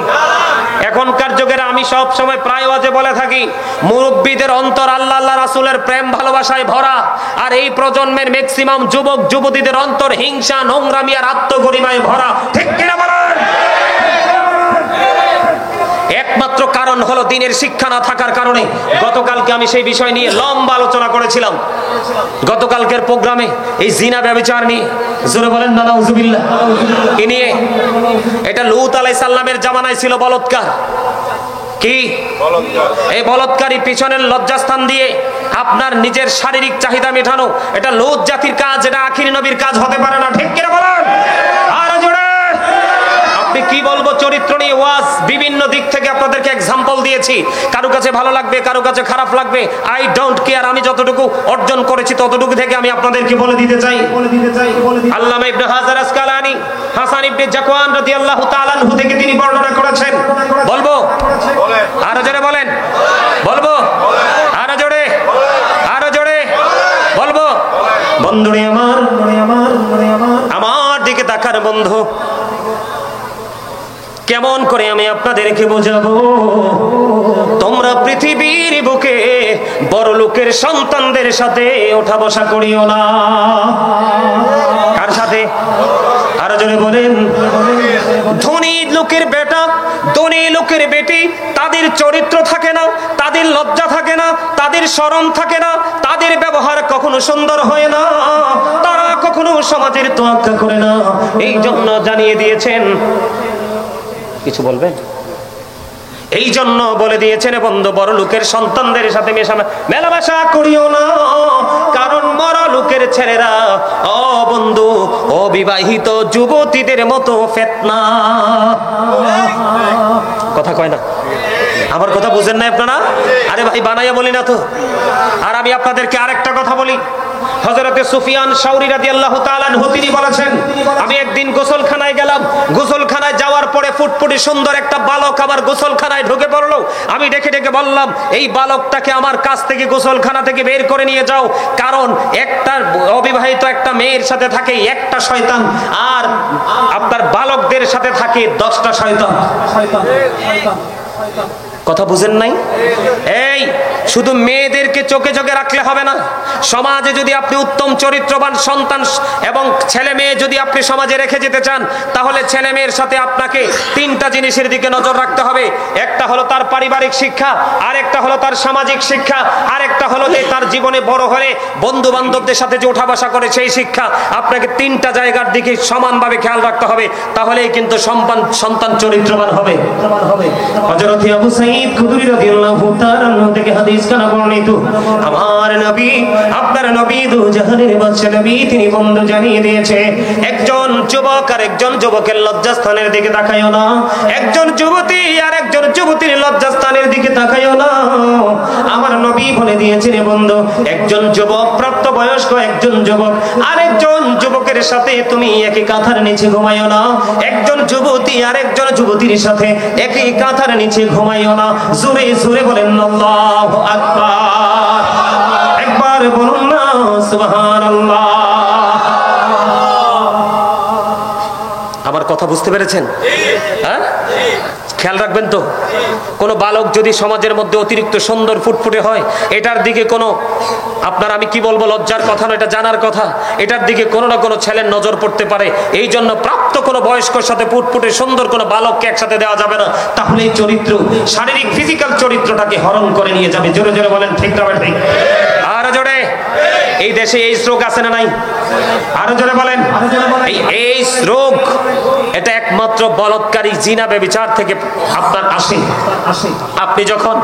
এখনকার যুগের আমি সব সময় প্রায় ওয়াজে বলে থাকি, মুরব্বীদের অন্তর আল্লাহ আল্লাহ রাসূলের প্রেম ভালোবাসায় ভরা, আর এই প্রজন্মের ম্যাক্সিমাম যুবক যুবতীদের অন্তর হিংসা, নোংরামি আর আত্মগরিমায় ভরা। ঠিক কিনা বলেন? একমাত্র কারণ হলো দিনের শিক্ষা না থাকার কারণে। গতকালকে আমি সেই বিষয় নিয়ে লম্বা আলোচনা করেছিলাম। গতকালকের প্রোগ্রামে এই জিনা ব্যভিচার নিয়ে, জোরে বলেন না নাউজুবিল্লাহ, এ নিয়ে এটা লূত আলাইহিস সালামের জামানায় ছিল বলৎকার। কি এই বলৎকারী পিছনের লজ্জাস্থান দিয়ে আপনার নিজের শারীরিক চাহিদা মেটানো, এটা লূত জাতির কাজ, এটা আখিরি নবীর কাজ হতে পারে না। ঠিক কিনা বলেন? আর জোরে কি বলবো? চরিত্র নিয়ে ওয়াজ বিভিন্ন দিক থেকে আপনাদেরকে এক্সাম্পল দিয়েছি। কারো কাছে ভালো লাগবে, কারো কাছে খারাপ লাগবে, আই ডোন্ট কেয়ার। আমি যতটুকু অর্জন করেছি ততটুকু থেকে আমি আপনাদেরকে বলে দিতে চাই। আল্লামা ইবনে হাজার আসকালানি হাসান ইবনে জাকওয়ান রাদিয়াল্লাহু তাআলা আনহু থেকে তিনি বর্ণনা করেছেন। বলবো? আরো জোরে বলেন। বলবো? আরো জোরে, আরো জোরে বলবো। বন্ধুরে আমার, আমার দিকে তাকার বন্ধু, কেমন করে আমি আপনাদেরকে বোঝাবো? তোমরা পৃথিবীর বুকে বড় লোকের সন্তানদের সাথে ওঠা বসা করিও না। কার সাথে? আরো জোরে বলেন। ধনী লোকের বেটা, ধনী লোকের বেটি, তাদের চরিত্র থাকে না, তাদের লজ্জা থাকে না, তাদের শরম থাকে না, তাদের ব্যবহার কখনো সুন্দর হয় না, তারা কখনো সমাজের তোয়াক্কা করে না। এই জন্য জানিয়ে দিয়েছেন। কিছু বলবেন? এই জন্য বলে দিয়েছেন বন্ধু, বড় লোকের সন্তানদের সাথে মেলামেশা করিও না, কারণ বড় লোকের ছেলেরা ও বন্ধু অবিবাহিত যুবতীদের মতো ফিতনা। কথা কয় না? আমার কথা বুঝেন না আপনারা? আরে ভাই বানাইয়া বলি না তো। আর আমি আপনাদেরকে আরেকটা কথা বলি। হযরতে সুফিয়ান সাউরি রাদিয়াল্লাহু তাআলা আনহু তিনি বলেছেন, আমি একদিন গোসলখানায় গেলাম। গোসলখানায় যাওয়ার পরে ফুটফুটি সুন্দর একটা বালক আমার গোসলখানায় ঢুকে পড়লো। আমি ডেকে ডেকে বললাম, এই বালকটাকে আমার কাছ থেকে গোসলখানা থেকে বের করে নিয়ে যাও, কারণ একটা অবিবাহিত একটা মেয়ের সাথে থাকে একটা শয়তান, আর আপনার বালকদের সাথে থাকে 10টা শয়তান। কথা বুঝেন নাই? এই শুধু মেয়েদেরকে চোখে চোখে রাখলে হবে না। সমাজে যদি আপনি উত্তম চরিত্রবান সন্তান এবং ছেলে মেয়ে যদি আপনি সমাজে রেখে যেতে চান, তাহলে ছেলে মেয়ের সাথে আপনাকে 3টা জিনিসের দিকে নজর রাখতে হবে। একটা হলো তার পারিবারিক শিক্ষা, আরেকটা হলো তার সামাজিক শিক্ষা, আরেকটা হলো যে তার জীবনে বড় হলে বন্ধু বান্ধবদের সাথে যে ওঠা বসা করে সেই শিক্ষা। আপনাকে 3টা জায়গার দিকে সমানভাবে খেয়াল রাখতে হবে, তাহলেই কিন্তু সন্তান চরিত্রবান হবে। হযরত আবু সাঈদ খুদরি রাদিয়াল্লাহু তাআলা থেকে হাদিস কানা বর্ণিত, আমার নবী, আপনার নবী দু জাহানের বাদশা নবী, তিনি বন্ধু জানিয়ে দিয়েছে, একজন যুবক আর একজন যুবকের লজ্জাস্থানের দিকে তাকায়ও না, একজন যুবতী আর একজন যুবতীর লজ্জাস্থানের দিকে তাকায়ও না। আমার নবী বলে দিয়েছেন বন্ধু, একজন যুবক প্রাপ্তবয়স্ক একজন যুবক আর একজন যুবকের সাথে তুমি একই কাঁথার নিচে ঘুমাইও না, একজন যুবতী আর একজন যুবতীর সাথে একই কাঁথার নিচে ঘুমাইও না। জোরে জোরে বলেন আল্লাহু আকবার। একবার বলুন না সুবহানাল্লাহ। আমার কথা বুঝতে পেরেছেন? হ্যাঁ, খেয়াল রাখবেন তো, কোনো বালক যদি সমাজের মধ্যে অতিরিক্ত সুন্দর ফুটফুটে হয়, এটার দিকে কোনো আপনার আমি কি বলবো লজ্জার কথা নয়, এটা জানার কথা, এটার দিকে কোনো না কোনো ছেলের নজর পড়তে পারে। এই জন্য প্রাপ্ত কোনো বয়স্কর সাথে ফুটফুটে সুন্দর কোনো বালককে একসাথে দেওয়া যাবে না, তাহলে এই চরিত্র শারীরিক ফিজিক্যাল চরিত্রটাকে হরণ করে নিয়ে যাবে। জোরে জোরে বলেন ঠিক না ঠিক? আরো জোরে। এই দেশে এইডস রোগ আছে না নাই? আরো জোরে বলেন। এই এইডস রোগ এটা একমাত্র বলৎকারী জিনা ব্যভিচার থেকে আপনার আসে। আপনি যখন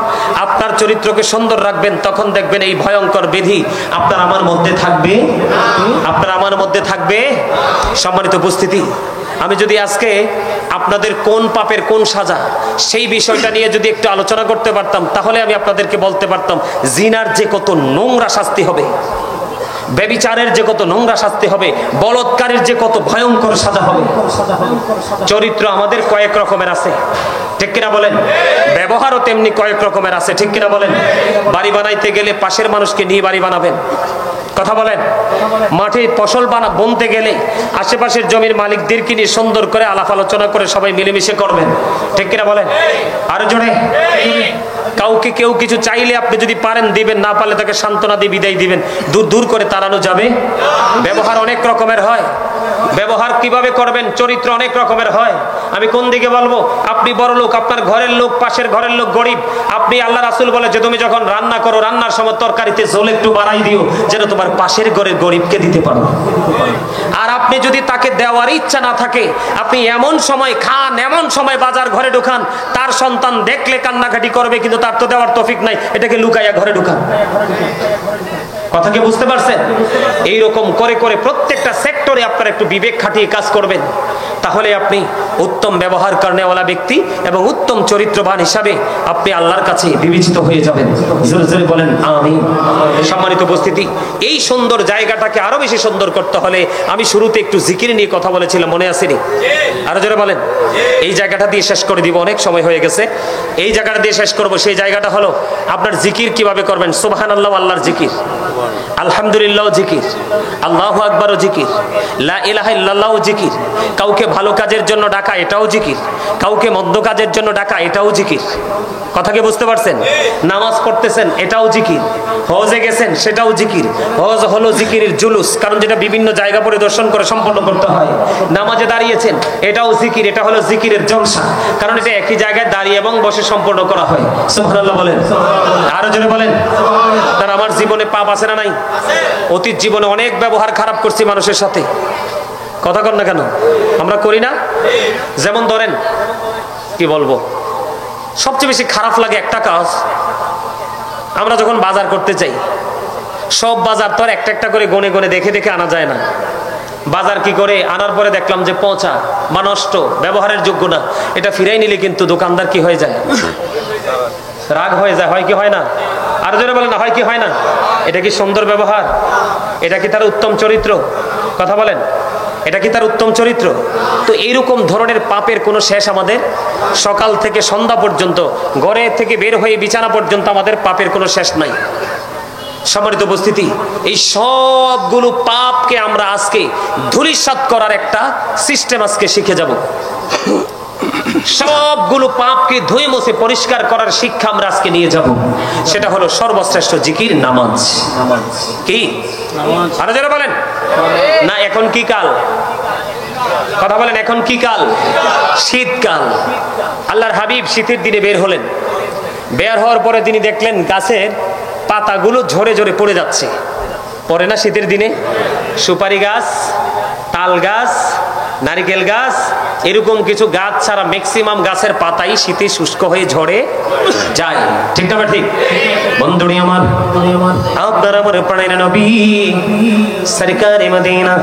আপনার চরিত্রকে সুন্দর রাখবেন, তখন দেখবেন এই ভয়ঙ্কর ব্যাধি আপনার আমার মধ্যে থাকবে, আপনার আমার মধ্যে থাকবে। সম্মানিত উপস্থিতি, আমি যদি আজকে আপনাদের কোন পাপের কোন সাজা সেই বিষয়টা নিয়ে যদি একটু আলোচনা করতে পারতাম, তাহলে আমি আপনাদেরকে বলতে পারতাম জিনার যে কত নোংরা শাস্তি হবে, ব্যভিচারের যে কত নোংরা শাস্তি হবে, বলৎকারের যে কত ভয়ঙ্কর সাজা হবে। চরিত্র আমাদের কয়েক রকমের আছে, ঠিক কিনা বলেন? ব্যবহারও তেমনি কয়েক রকমের আছে, ঠিক কিনা বলেন? বাড়ি বানাইতে গেলে পাশের মানুষকে নিয়ে বাড়ি বানাবেন, কথা বলেন। মাঠে ফসল বুনতে গেলে আশেপাশের জমির মালিকদেরকে নিয়ে সুন্দর করে আলাপ আলোচনা করে সবাই মিলেমিশে করবেন, ঠিক কিনা বলেন? আরো জোরে। কাউকে কেউ কিছু চাইলে আপনি যদি পারেন দিবেন, না পারলে তাকে সান্ত্বনা দিয়ে বিদায় দিবেন, দূর দূর করে তাড়ানো যাবে। ব্যবহার অনেক রকমের হয়, ব্যবহার কিভাবে করবেন, চরিত্র অনেক রকমের হয়। আমি কোন দিকে বলবো? আপনি বড় লোক, আপনার ঘরের লোক, পাশের ঘরের লোক গরিব, আপনি আল্লাহ রাসূল বলে যে তুমি যখন রান্না করো, রান্নার সময় তরকারিতে ঝোল একটু বাড়াই দিও, যেন তোমার পাশের ঘরের গরিবকে দিতে পারো। আর আপনি যদি তাকে দেওয়ার ইচ্ছা না থাকে, আপনি এমন সময় খান, এমন সময় বাজার ঘরে ঢুকান, তার সন্তান দেখলে কান্নাকাটি করবে, কিন্তু তার তো দেওয়ার তৌফিক নাই, এটাকে লুকাইয়া ঘরে ঢুকান। কথা কি বুঝতে পারছেন? এইরকম করে করে প্রত্যেকটা সেক্টরে আপনারা একটু বিবেক খাটিয়ে কাজ করবেন, তাহলে আপনি উত্তম ব্যবহার করেওয়ালা ব্যক্তি এবং উত্তম চরিত্রবান হিসাবে আপনি আল্লাহর কাছে বিবেচিত হয়ে যাবেন। জোরে জোরে বলেন আমিন। সম্মানিত উপস্থিতি, এই সুন্দর জায়গাটাকে আরো বেশি সুন্দর করতে হলে আমি শুরুতে একটু জিকির নিয়ে কথা বলেছিলাম, মনে আসেনি? আরো জোরে বলেন। এই জায়গাটা দিয়ে শেষ করে দিব, অনেক সময় হয়ে গেছে। এই জায়গাটা দিয়ে শেষ করব। সেই জায়গাটা হলো আপনার জিকির কিভাবে করবেন। সুবহানাল্লাহ আল্লাহর জিকির, আলহামদুলিল্লাহ জিকির, আল্লাহু আকবার জিকির, লা ইলাহা ইল্লাল্লাহ জিকির। কাউকে ভালো কাজের জন্য ডাকা, এটাও জিকির। কাউকে মন্দ কাজের জন্য ডাকা, এটাও জিকির। কথা কি বুঝতে পারছেন? নামাজ পড়তেছেন, এটাও জিকির। হজে গেছেন, সেটাও জিকির। হজ হলো জিকিরের জুলুস, কারণ যেটা বিভিন্ন জায়গা পরিদর্শন করে সম্পন্ন করতে হয়। নামাজে দাঁড়িয়েছেন, এটাও জিকির, এটা হলো জিকিরের জলসা, কারণ এটা একই জায়গায় দাঁড়িয়ে এবং বসে সম্পন্ন করা হয়। সুবহানাল্লাহ বলেন, আরো জোরে বলেন। তার আমার জীবনে পাপ আছে না নাই? অতীত জীবনে অনেক ব্যবহার খারাপ করছি মানুষের সাথে, কথা কর না কেন? আমরা করি না? যেমন ধরেন, কি বলবো, সবচেয়ে বেশি খারাপ লাগে একটা কাজ, আমরা যখন বাজার করতে চাই, সব বাজার তো আর একটা একটা করে গনে গনে দেখে দেখে আনা যায় না। বাজার কি করে আনার পরে দেখলাম যে পচা বা নষ্ট, ব্যবহারের যোগ্য না, এটা ফিরাই নিলে কিন্তু দোকানদার কি হয়ে যায়? রাগ হয়ে যায়, হয় কি হয় না? আর জোরে বলেন না, হয় কি হয় না? এটা কি সুন্দর ব্যবহার? এটা কি তার উত্তম চরিত্র? কথা বলেন, এটা কি তার উত্তম চরিত্র? তো এইরকম ধরনের পাপের কোনো শেষ আমাদের, সকাল থেকে সন্ধ্যা পর্যন্ত, ঘরে থেকে বের হয়ে বিছানা পর্যন্ত আমাদের পাপের কোনো শেষ নাই। সম্মানিত উপস্থিতি, এই সবগুলো পাপকে আমরা আজকে ধূলিসাৎ করার একটা সিস্টেম আজকে শিখে যাব। সবগুলো পাপকে ধুয়ে মুছে পরিষ্কার করার শিক্ষা আমরা আজকে নিয়ে যাব। সেটা হলো সর্বশ্রেষ্ঠ জিকির, নামাজ। কি আরো যারা বলেন না, এখন কি কাল? কথা বলেন, এখন কি কাল? শীতকাল। আল্লাহর হাবিব শীতের দিনে বের হলেন। বের হওয়ার পরে তিনি দেখলেন গাছের পাতাগুলো ঝরে ঝরে পড়ে যাচ্ছে। পড়ে না শীতের দিনে? সুপারি গাছ, তাল গাছ, নারিকেল গাছ, এরকম কিছু গাছ ছাড়া ম্যাক্সিমাম গাছের পাতাই শীতে শুষ্ক হয়ে ঝরে যায়, ঠিক না? ঠিক বন্ধুনি আমার, আপনার আমার প্রাণের নবী সরকারে মদিনা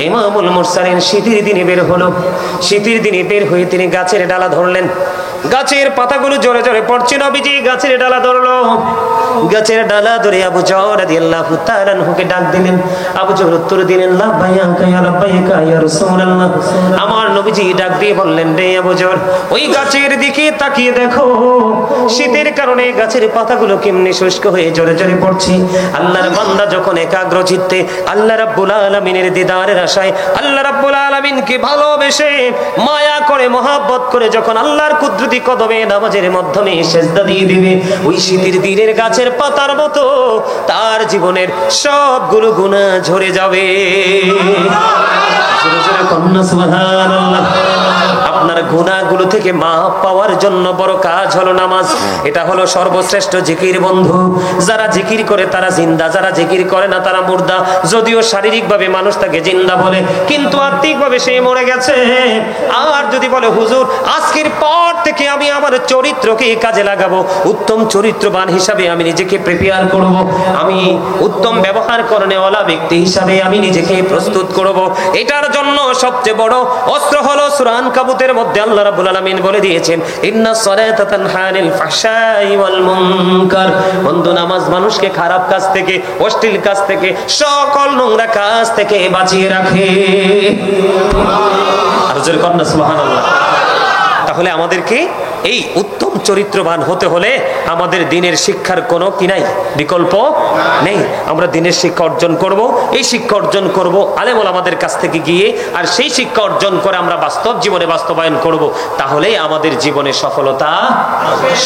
ইমামুল মুরসালিন শীতের দিনে বের হলো। শীতের দিনে বের হয়ে তিনি গাছের ডালা ধরলেন। গাছের পাতাগুলো জোরে জোরে পড়ছে। নবীজি গাছের ডালা ধরলো। গাছের ডালা ধরে আবু যর রাদিয়াল্লাহু তাআলা আনহুকে ডাক দিলেন। আবু যর উত্তর দিলেন, লাব্বাইকা ইয়া লাব্বাইকা ইয়া রাসূলুল্লাহ। আমার নবীজি ডাক দিয়ে বললেন, রে আবু যর, ওই গাছের দিকে তাকিয়ে দেখো, শীতের কারণে গাছের পাতাগুলো কেমনে শুষ্ক হয়ে ঝরে ঝরে পড়ছে। আল্লাহর বান্দা যখন একাগ্র চিত্তে আল্লাহ রাব্বুল আলামিনের দিদারের আশায় আল্লাহ রাব্বুল আলামিনকে ভালোবেসে মায়া করে মহব্বত করে যখন আল্লাহর কুদরতি কদমে নামাজের মাধ্যমে সিজদা দিয়ে দিবে, ওই শীতের দিনের গাছের পাতার মতো তার জীবনের সবগুলো গুনাহ ঝরে যাবে। জোরে জোরে কন্না সুবহানাল্লাহ। আপনার গুনাহগুলো থেকে মাফ পাওয়ার জন্য বড় কাজ হলো নামাজ। এটা হলো সর্বশ্রেষ্ঠ জিকির বন্ধু। যারা জিকির করে তারা জিন্দা, যারা জিকির করে না তারা মুর্দা। যদিও শারীরিকভাবে মানুষ তাকে জিন্দা বলে, কিন্তু আত্মিকভাবে সে মরে গেছে। আর যদি বলে, হুজুর আজকের পর থেকে আমি আমার চরিত্রকে কাজে লাগাবো, উত্তম চরিত্রবান হিসাবে আমি নিজেকে প্রিপেয়ার করব, আমি উত্তম ব্যবহার করনেওয়ালা ব্যক্তি হিসাবে আমি নিজেকে প্রস্তুত করব, এটার জন্য সবচেয়ে বড় অস্ত্র হলো সূরা আনকাবুতের মধ্যে আল্লাহ রাব্বুল আলামিন বলে দিয়েছেন, ইন্নাস সালাতা তানহা আনিল ফাহশাই ওয়াল মুনকার। বন্ধু, নামাজ মানুষকে খারাপ কাজ থেকে, অশ্লীল কাজ থেকে, সকল নোংরা কাজ থেকে বাঁচিয়ে রাখে। আর জোরে কন্না সুবহানাল্লাহ। তাহলে আমাদেরকে এই উত্তম চরিত্রবান হতে হলে আমাদের দিনের শিক্ষার কোনো কি নাই, বিকল্প নেই। আমরা দিনের শিক্ষা অর্জন করব, এই শিক্ষা অর্জন করব আলেম ওলামাদের কাছ থেকে গিয়ে, আর সেই শিক্ষা অর্জন করে আমরা বাস্তব জীবনে বাস্তবায়ন করব, তাহলেই আমাদের জীবনে সফলতা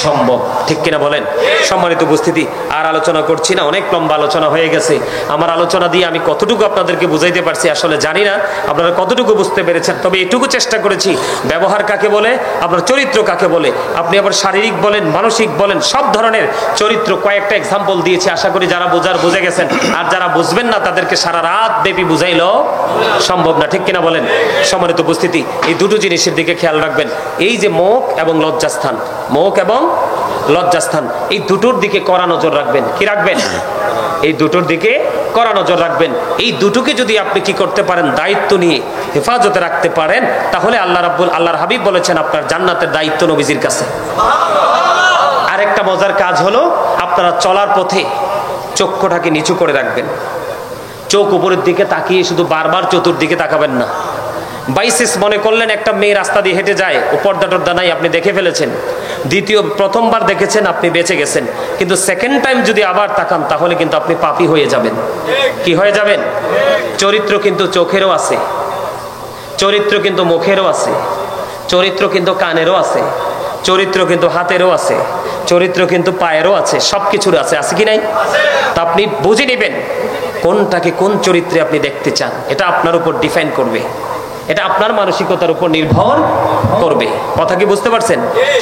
সম্ভব। ঠিক কিনা বলেন? সম্মানিত উপস্থিতি, আর আলোচনা করছি না, অনেক লম্বা আলোচনা হয়ে গেছে। আমার আলোচনা দিয়ে আমি কতটুকু আপনাদেরকে বুঝাইতে পারছি আসলে জানি না আপনারা কতটুকু বুঝতে পেরেছেন, তবে এটুকু চেষ্টা করেছি। ব্যবহার কাকে বলে, আপনার চরিত্র কাকে বলে, আপনি আবার শারীরিক বলেন, মানসিক বলেন, সব ধরনের চরিত্র কয়েকটা এক্সাম্পল দিয়েছি। আশা করি যারা বুঝে গেছেন, আর যারা বুঝবেন না তাদেরকে সারা রাত ব্যাপী বুঝাইলো সম্ভব না। ঠিক কিনা বলেন? সম্মানিত উপস্থিতি, এই দুটো জিনিসের দিকে খেয়াল রাখবেন। এই যে মুখ এবং লজ্জাস্থান, মুখ এবং লজ্জাস্থান, এই দুটোর দিকে কড়া নজর রাখবেন। কি রাখবেন? এই দুটোর দিকে কড়া নজর রাখবেন। এই দুটোকে যদি আপনি কি করতে পারেন, দায়িত্ব নিয়ে হেফাজতে রাখতে পারেন, তাহলে আল্লাহর হাবিব বলেছেন আপনার জান্নাতের দায়িত্ব নবীজির কাছে। আরেকটা মজার কাজ হলো, আপনারা চলার পথে চক্ষুটাকে নিচু করে রাখবেন। চোখ উপরের দিকে তাকিয়ে শুধু বারবার চতুর্দিকে তাকাবেন না। বাইসেস মনে করলেন একটা মেয়ে রাস্তা দিয়ে হেঁটে যায়, ও পর্দা টর্দা নাই, আপনি দেখে ফেলেছেন। প্রথমবার দেখেছেন, আপনি বেঁচে গেছেন, কিন্তু সেকেন্ড টাইম যদি আবার তাকান তাহলে কিন্তু আপনি পাপী হয়ে যাবেন। কি হয়ে যাবেন? চরিত্র কিন্তু চোখেরও আছে, চরিত্র কিন্তু মুখেরও আছে, চরিত্র কিন্তু কানেরও আছে, চরিত্র কিন্তু হাতেরও আছে, চরিত্র কিন্তু পায়েরও আছে, সবকিছুর আছে। আছে কি নাই? তা আপনি বুঝে নেবেন কোনটাকে কোন চরিত্রে আপনি দেখতে চান। এটা আপনার উপর ডিফাইন করবে, এটা আপনার মানসিকতার উপর নির্ভর করবে। কথা কি বুঝতে পারছেন?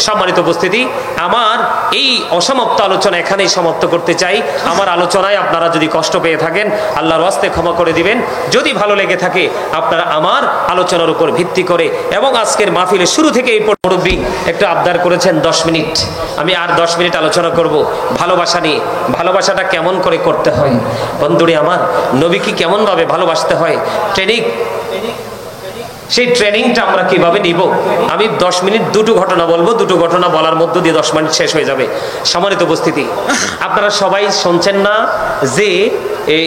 সম্মানিত উপস্থিতি, আমার এই অসমাপ্ত আলোচনা এখানেই সমাপ্ত করতে চাই। আমার আলোচনায় আপনারা যদি কষ্ট পেয়ে থাকেন, আল্লাহর ওয়াস্তে ক্ষমা করে দিবেন। যদি ভালো লেগে থাকে, আপনারা আমার আলোচনার উপর ভিত্তি করে, এবং আজকের মাহফিলের শুরু থেকে এই মুরব্বী একটু আবদার করেছেন 10 মিনিট, আমি আর 10 মিনিট আলোচনা করব ভালোবাসা নিয়ে। ভালোবাসাটা কেমন করে করতে হয় বন্ধুরে আমার, নবীকে কেমন ভাবে ভালোবাসতে হয়, সেই ট্রেনিংটা আমরা কিভাবে নিব। আমি 10 মিনিট দুটো ঘটনা বলবো, দুটো ঘটনা বলার মধ্য দিয়ে 10 মিনিট শেষ হয়ে যাবে। সম্মানিত উপস্থিতি, আপনারা সবাই শুনছেন না যে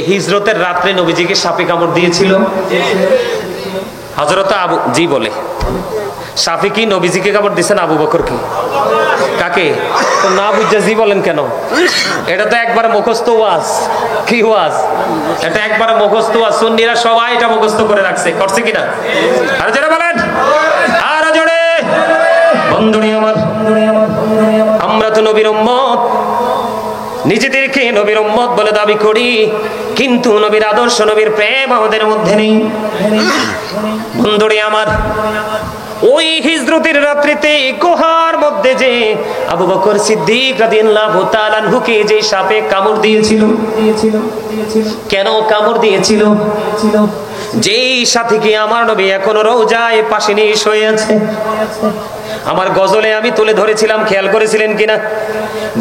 হিজরতের রাত্রে নবীজিকে সাপে কামড় দিয়েছিল? হযরত আবু জি বলে, সাপে কি নবীজিকে কামড় দিয়েছেন? আবু বকর কি? কাকে? তো না বুঝে জি বলেন কেন? এটা তো একবার মুখস্থ ওয়াজ। কি ওয়াজ এটা? একবার মুখস্থ ওয়াজ। সুন্নিরা সবাই এটা মুখস্থ করে রাখছে, করছে কিনা? আরে জোরে বলেন, আর জোরে। বন্ধুরা আমার, আমরা তো নবীর উম্মত, নিজেদেরকে নবীর উম্মত বলে দাবি করি, কিন্তু নবীর আদর্শ, নবীর প্রেম আমাদের মধ্যে নেই। বন্ধুরা আমার, ওই হিজরতের রাত্রিতে গুহার মধ্যে যে আবু বকর সিদ্দিক রাদিয়াল্লাহু তাআলা আনহুকে যে সাপে কামড় দিয়েছিল, কেন কামড় দিয়েছিল? যেই সাথীকে আমার নবী এখনো রওজায় পাশে নিয়ে শুয়ে আছে। আমার গজলে আমি তুলে ধরেছিলাম, খেয়াল করেছিলেন কিনা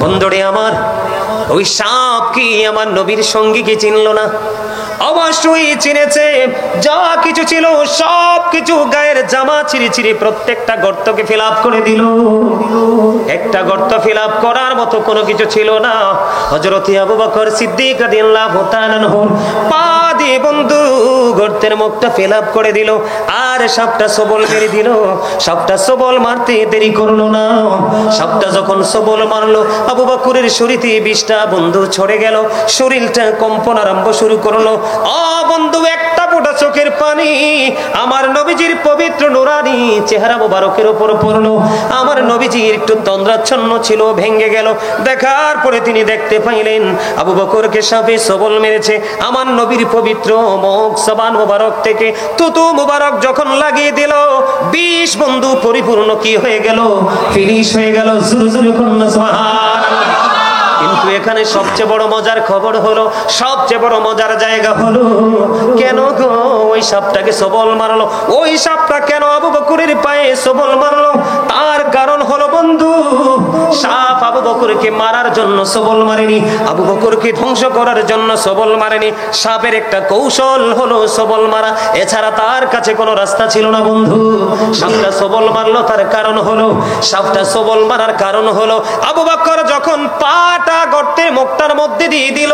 বন্ধুরে আমার? ওই সাপ কি আমার নবীর সঙ্গী কি চিনল না? অবশ্যই চিনেছে। যা কিছু ছিল সব কিছু গায়ের জামা ছিঁড়ে ছিঁড়ে প্রত্যেকটা গর্তকে ফিল আপ করে দিল। একটা গর্ত ফিল আপ করার মতো কোনো কিছু ছিল না। হযরত আবু বকর সিদ্দিক রাদিয়াল্লাহু তাআলা আনহুর পা দিয়ে বন্ধু গর্তের মুখটা ফিল আপ করে দিল। আর সাপটা সবল মেরে দিল। সাপটা সবল মারতে দেরি করলো না। সাপটা যখন সবল মারলো, আবু বকরের শরীরে বিষটা বন্ধু ছড়ে গেল। শরীরটা কম্পন আরম্ভ শুরু করলো। বন্ধু একটা ফোঁটা চোখের পানি আমার নবীজির পবিত্র নুরানি চেহারা মোবারকের উপর পড়লো। আমার নবীজির একটু তন্দ্রাচ্ছন্ন ছিল, ভেঙে গেল। দেখার পরে তিনি দেখতে পাইলেন আবু বকরকে সাপে সবল মেরেছে। আমার নবীর পবিত্র মুখ জবান মোবারক থেকে তুতু মোবারক যখন লাগিয়ে দিল, বিষ বন্ধু পরিপূর্ণ কি হয়ে গেল? ফিনিশ হয়ে গেল। জোরে জোরে কন্যা সুবহানাল্লাহ। কিন্তু এখানে সবচেয়ে বড় মজার খবর হলো, সবচেয়ে বড় মজার জায়গা হলো, কেন গো ওই সাপটাকে সবল মারলো? ওই সাপটা কেন আবু বকরের পায়ে সবল মারলো? তার কারণ হলো বন্ধু, সাপ আবু বকরকে মারার জন্য সবল মারেনি, আবু বকরকে ধ্বংস করার জন্য সবল মারেনি। সাপের একটা কৌশল হলো সবল মারা, এছাড়া তার কাছে কোনো রাস্তা ছিল না বন্ধু। সাপটা সবল মারলো, তার কারণ হলো, সাপটা সবল মারার কারণ হলো আবু বকর যখন পাটা গর্তের মুখটার মধ্যে দিয়ে দিল,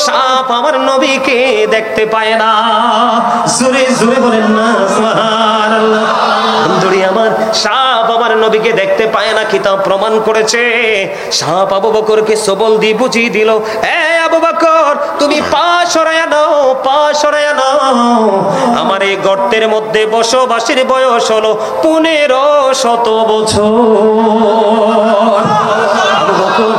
সাপ আমার নবীকে দেখতে পায় না। জোরে জোরে বলেন না সুবহানাল্লাহ। বন্ধুরি আমার, সাপ আমার নবীকে দেখতে পায় না, কিতাব প্রমাণ করেছে। সাপ আবু বকরকে সবল দিয়ে বুঝিয়ে দিল, আবু বকর তুমি পা সরায়া নাও, পা সরায়া নাও। আমার এই গর্তের মধ্যে বসবাসের বয়স হলো 1500 বছর। আবু বকর,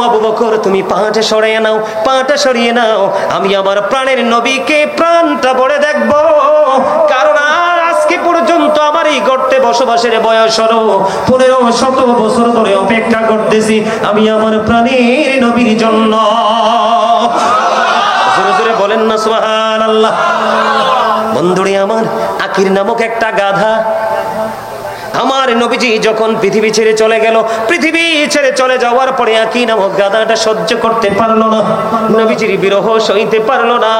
আবু বকর তুমি পাটা সরিয়ে নাও, পাটা সরিয়ে নাও। আমি আমার প্রাণের নবীকে প্রাণটা ভরে দেখবো। কারণ আর আজকে পর্যন্ত আমার এই গর্তে বসবাসের বয়স হলো 1500 বছর ধরে অপেক্ষা করতেছি আমি আমার প্রাণের নবীর জন্য। জোরে জোরে বলেন না সুবহানাল্লাহ। বন্ধুরে আমার, আকির নামক একটা গাধা আমার নবীজি যখন পৃথিবী ছেড়ে চলে গেল, পৃথিবী ছেড়ে চলে যাওয়ার পরে আকি নামক গাধাটা সহ্য করতে পারলো না, নবীজির বিরহ সইতে পারলো না।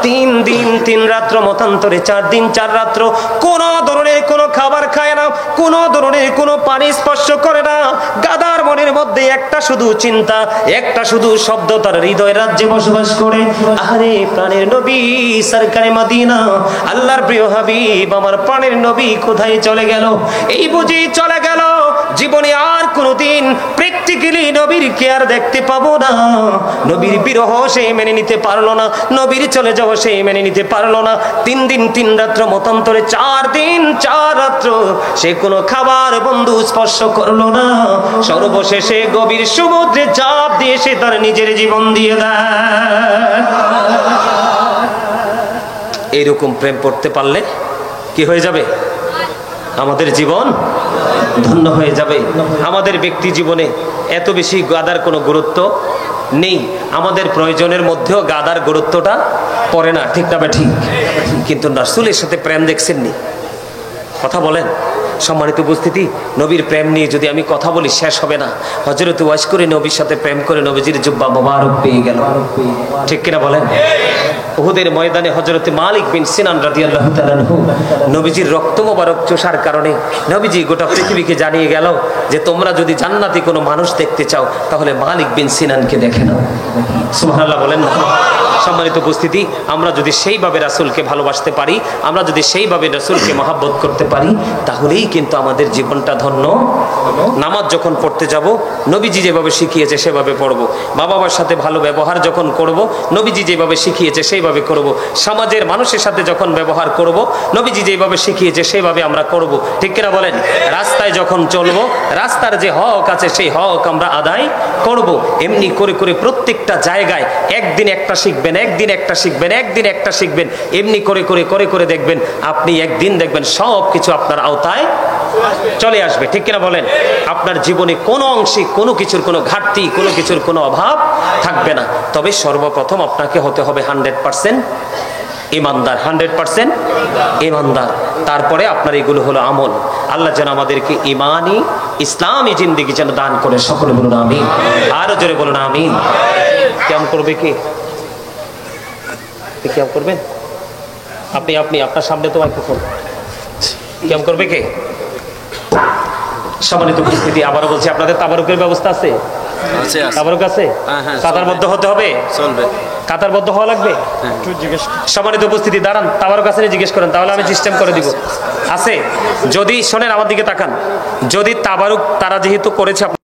3 দিন 3 রাত্র মতান্তরে 4 দিন 4 রাত্র কোনো ধরনের কোনো খাবার খায় না, কোনো ধরনের কোনো পানি স্পর্শ করে না। গাধার মনের মধ্যে একটা শুধু চিন্তা, একটা শুধু শব্দ, তার হৃদয় রাজ্যে বসবাস করে, আরে প্রাণের নবী সরকারে মদিনা, আল্লাহর প্রিয় হাবিব আমার প্রাণের নবী কোথায় চলে গেল? এই বুঝি চলে গেল, জীবনে আর কোনদিন প্র্যাকটিক্যালি নবীর কেয়ার দেখতে পাবো না। নবীর বিরহ সে মেনে নিতে পারলো না, নবীর চলে যাওয়া সে মেনে নিতে পারলো না। 3 দিন 3 রাত্র মতান্তরে 4 দিন 4 রাত্র সে কোনো খাবার বন্ধু স্পর্শ করলো না। সর্বশেষে গভীর সমুদ্রে চাপ দিয়ে সে তার নিজের জীবন দিয়ে দেয়। এইরকম প্রেম করতে পারলে কি হয়ে যাবে? আমাদের জীবন ধন্য হয়ে যাবে। আমাদের ব্যক্তি জীবনে এত বেশি গাদার কোনো গুরুত্ব নেই, আমাদের প্রয়োজনের মধ্যেও গাদার গুরুত্বটা পড়ে না, ঠিক না? ঠিক। কিন্তু রাসূলের সাথে প্রেম দেখছেননি? কথা বলেন। সম্মানিত উপস্থিতি, নবীর প্রেম নিয়ে যদি আমি কথা বলি শেষ হবে না। হযরত ওয়াস করে নবীর সাথে প্রেম করে নবীজির জুব্বা মোবারক পেয়ে গেল, ঠিক কিনা বলেন? উহুদের ময়দানে হযরত মালিক বিন সিনান রাদিয়াল্লাহু তাআলা আনহু নবীজির রক্ত মোবারক চোষার কারণে নবীজি গোটা পৃথিবীকে জানিয়ে গেল যে তোমরা যদি জান্নাতি কোনো মানুষ দেখতে চাও তাহলে মালিক বিন সিনানকে দেখে নাও। সুবহানাল্লাহ বলেন না? সম্মানিত উপস্থিতি, আমরা যদি সেইভাবে রাসূলকে ভালোবাসতে পারি, আমরা যদি সেইভাবে রাসূলকে মহব্বত করতে পারি, তাহলেই কিন্তু আমাদের জীবনটা ধন্য। নামাজ যখন পড়তে যাব নবীজি যেভাবে শিখিয়েছে সেভাবে পড়ব, মা বাবার সাথে ভালো ব্যবহার যখন করব নবীজি যেভাবে শিখিয়েছে সেইভাবে করব, সমাজের মানুষের সাথে যখন ব্যবহার করব নবীজি যেভাবে শিখিয়েছে সেইভাবে আমরা করব, ঠিক কিনা বলেন? রাস্তায় যখন চলবো রাস্তার যে হক আছে সেই হক আমরা আদায় করব। এমনি করে করে প্রত্যেকটা জায়গায় একদিন একটা শিখবেন, একদিন একটা শিখবেন, একদিন একটা শিখবেন, এমনি করে করে করে করে দেখবেন আপনি একদিন দেখবেন সব কিছু আপনার আওতায় চলে আসবে, ঠিক কিনা বলেন? আপনার জীবনে কোনো অংশে কোনো কিছুর কোনো ঘাটতি, কোনো কিছুর কোনো অভাব থাকবে না। তবে সর্বপ্রথম আপনাকে হতে হবে 100% ইমানদার, 100% ইমানদার। তারপরে আপনার এগুলো হলো আমল। আল্লাহ যেন আমাদেরকে ইমানি ইসলামী জিন্দেগি যেন দান করে, সকলে বলুন আমিন। আরো জোরে বলুন আমিন। কেমন করবে কি? আপনি কিয়াম করবেন? আপনি আপনার সামনে তো মাইক্রোফোন, কিয়াম করবে কে? সম্মানিত উপস্থিতি, আবারও বলছি, আপনাদের তাবারুকের ব্যবস্থা আছে? তাবারুক আছে? কাতারবদ্ধ হতে হবে, কাতারবদ্ধ হওয়া লাগবে। সম্মানিত উপস্থিতি, দাঁড়ান, তাবারুক আছে জিজ্ঞেস করেন, তাহলে আমি সিস্টেম করে দিব। আছে? যদি শোনেন, আমার দিকে তাকান, যদি তাবারুক তারা যেহেতু করেছে